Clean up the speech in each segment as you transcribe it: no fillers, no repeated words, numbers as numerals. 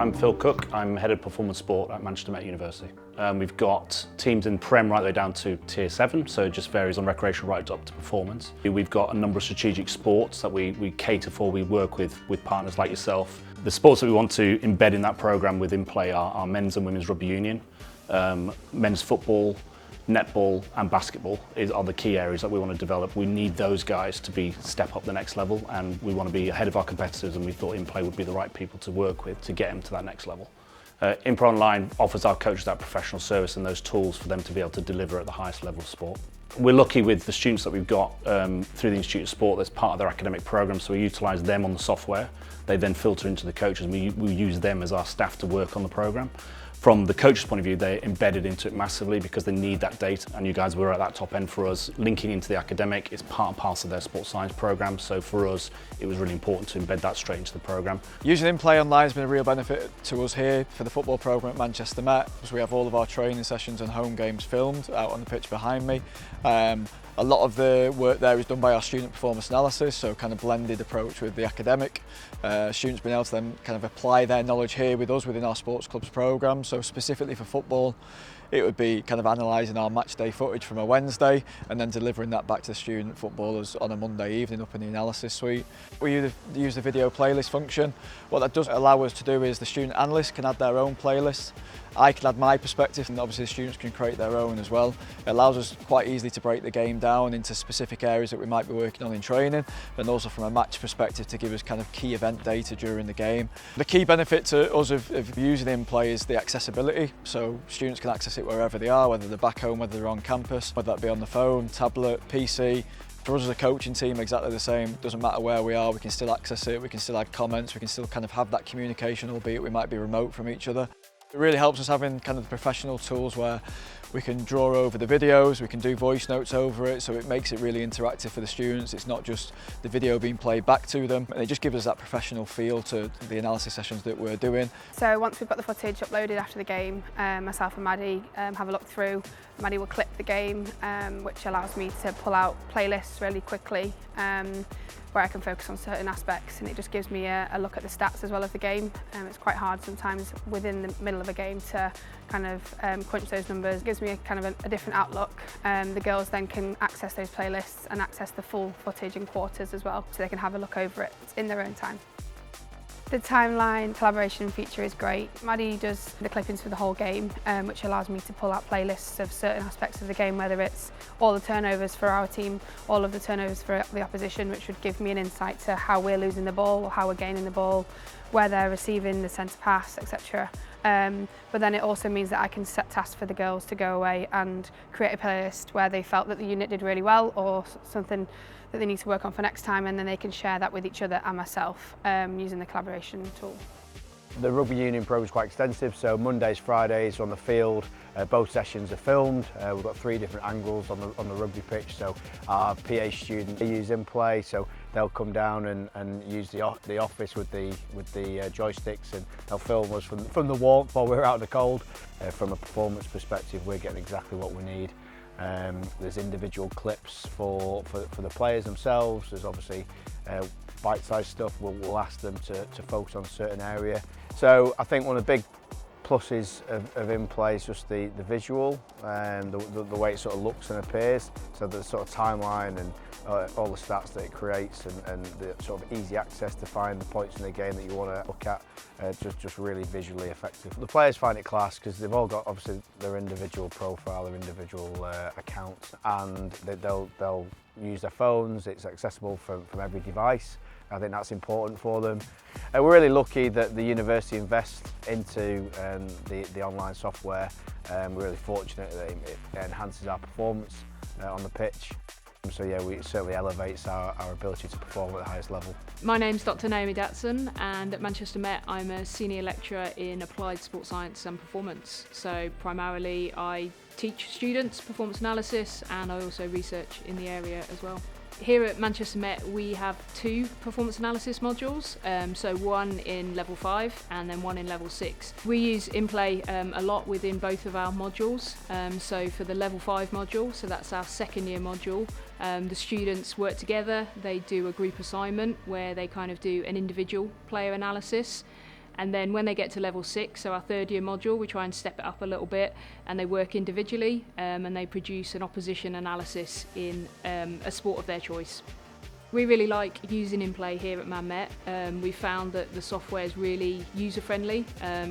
I'm Phil Cook. I'm Head of Performance Sport at Manchester Met University. We've got teams in Prem right the way down to Tier 7, so it just varies on recreational right up to performance. We've got a number of strategic sports that we cater for. We work with partners like yourself. The sports that we want to embed in that programme within play are men's and women's rugby union, men's football, netball and basketball are the key areas that we want to develop. We need those guys to step up the next level, and we want to be ahead of our competitors, and we thought in-play would be the right people to work with to get them to that next level. In-Pro Online offers our coaches that professional service and those tools for them to be able to deliver at the highest level of sport. We're lucky with the students that we've got through the Institute of Sport. That's part of their academic programme, so we utilise them on the software. They then filter into the coaches, and we use them as our staff to work on the programme. From the coach's point of view, they're embedded into it massively because they need that data, and you guys were at that top end for us. Linking into the academic is part and parcel of their sports science programme, so for us it was really important to embed that straight into the programme. Using in-play online has been a real benefit to us here for the football programme at Manchester Met, because we have all of our training sessions and home games filmed out on the pitch behind me. A lot of the work there is done by our student performance analysis, so kind of blended approach with the academic. Students being able to then kind of apply their knowledge here with us within our sports clubs programme. So specifically for football, it would be kind of analysing our match day footage from a Wednesday and then delivering that back to the student footballers on a Monday evening up in the analysis suite. We use the video playlist function. What that does allow us to do is the student analysts can add their own playlist. I can add my perspective, and obviously the students can create their own as well. It allows us quite easily to break the game down into specific areas that we might be working on in training, and also from a match perspective to give us kind of key event data during the game. The key benefit to us of using in-play is the accessibility, so students can access it wherever they are, whether they're back home, whether they're on campus, whether that be on the phone, tablet, PC. For us as a coaching team, exactly the same. Doesn't matter where we are, we can still access it, we can still add comments, we can still kind of have that communication, albeit we might be remote from each other. It really helps us having kind of the professional tools where we can draw over the videos, we can do voice notes over it, so it makes it really interactive for the students. It's not just the video being played back to them, and it just gives us that professional feel to the analysis sessions that we're doing. So once we've got the footage uploaded after the game, myself and Maddie have a look through. Maddie will clip the game, which allows me to pull out playlists really quickly, where I can focus on certain aspects, and it just gives me a look at the stats as well as the game. It's quite hard sometimes within the middle of a game to kind of crunch those numbers. It gives me a kind of a different outlook. The girls then can access those playlists and access the full footage in quarters as well, so they can have a look over it in their own time. The timeline collaboration feature is great. Maddie does the clippings for the whole game, which allows me to pull out playlists of certain aspects of the game, whether it's all the turnovers for our team, all of the turnovers for the opposition, which would give me an insight to how we're losing the ball or how we're gaining the ball, where they're receiving the centre pass, etc. But then it also means that I can set tasks for the girls to go away and create a playlist where they felt that the unit did really well, or something that they need to work on for next time, and then they can share that with each other and myself using the collaboration tool. The rugby union programme is quite extensive, so Mondays, Fridays on the field, both sessions are filmed. We've got 3 different angles on the rugby pitch, so our PA students use in-play, so they'll come down and use the office with the joysticks, and they'll film us from the warmth while we're out in the cold. From a performance perspective, we're getting exactly what we need. There's individual clips for the players themselves. There's obviously bite-sized stuff. We'll ask them to focus on a certain area. So I think one of the big pluses of in-play is just the visual and the way it sort of looks and appears. So the sort of timeline and all the stats that it creates, and the sort of easy access to find the points in the game that you want to look at, just really visually effective. The players find it class because they've all got obviously their individual profile, their individual accounts, and they'll use their phones. It's accessible from every device. I think that's important for them. We're really lucky that the university invests into the online software. We're really fortunate that it enhances our performance on the pitch. So yeah, it certainly elevates our ability to perform at the highest level. My name's Dr. Naomi Datson, and at Manchester Met I'm a senior lecturer in applied sports science and performance. So primarily I teach students performance analysis, and I also research in the area as well. Here at Manchester Met we have 2 performance analysis modules, so one in level 5 and then one in level 6. We use in-play a lot within both of our modules. So for the level 5 module, so that's our second year module, the students work together. They do a group assignment where they kind of do an individual player analysis. And then when they get to level 6, so our third year module, we try and step it up a little bit, and they work individually and they produce an opposition analysis in a sport of their choice. We really like using in play here at Man Met. We found that the software is really user friendly.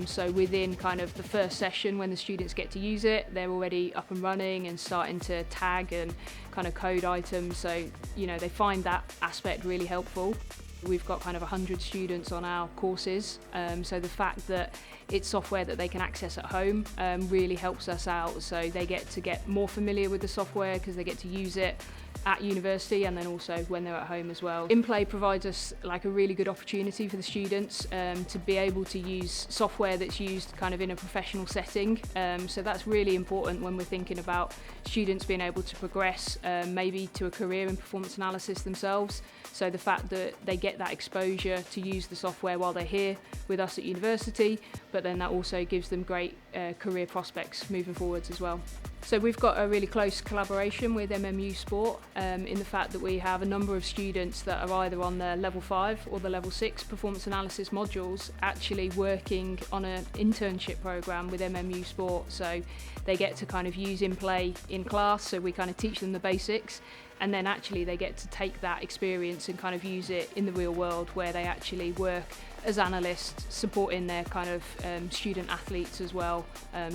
So within kind of the first session, when the students get to use it, they're already up and running and starting to tag and kind of code items. So, you know, they find that aspect really helpful. We've got kind of 100 students on our courses, so the fact that it's software that they can access at home really helps us out. So they get more familiar with the software because they get to use it at university and then also when they're at home as well. InPlay provides us like a really good opportunity for the students to be able to use software that's used kind of in a professional setting. So that's really important when we're thinking about students being able to progress maybe to a career in performance analysis themselves. So the fact that they get that exposure to use the software while they're here with us at university, but then that also gives them great career prospects moving forwards as well. So we've got a really close collaboration with MMU Sport in the fact that we have a number of students that are either on the level 5 or the level 6 performance analysis modules actually working on an internship program with MMU Sport. So they get to kind of use InPlay in class, so we kind of teach them the basics, and then actually they get to take that experience and kind of use it in the real world where they actually work as analysts supporting their kind of student athletes as well.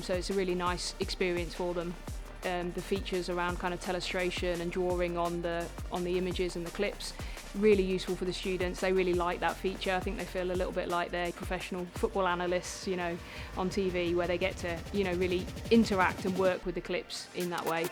So it's a really nice experience for them. The features around kind of telestration and drawing on the images and the clips, really useful for the students. They really like that feature. I think they feel a little bit like they're professional football analysts, you know, on TV, where they get to, you know, really interact and work with the clips in that way.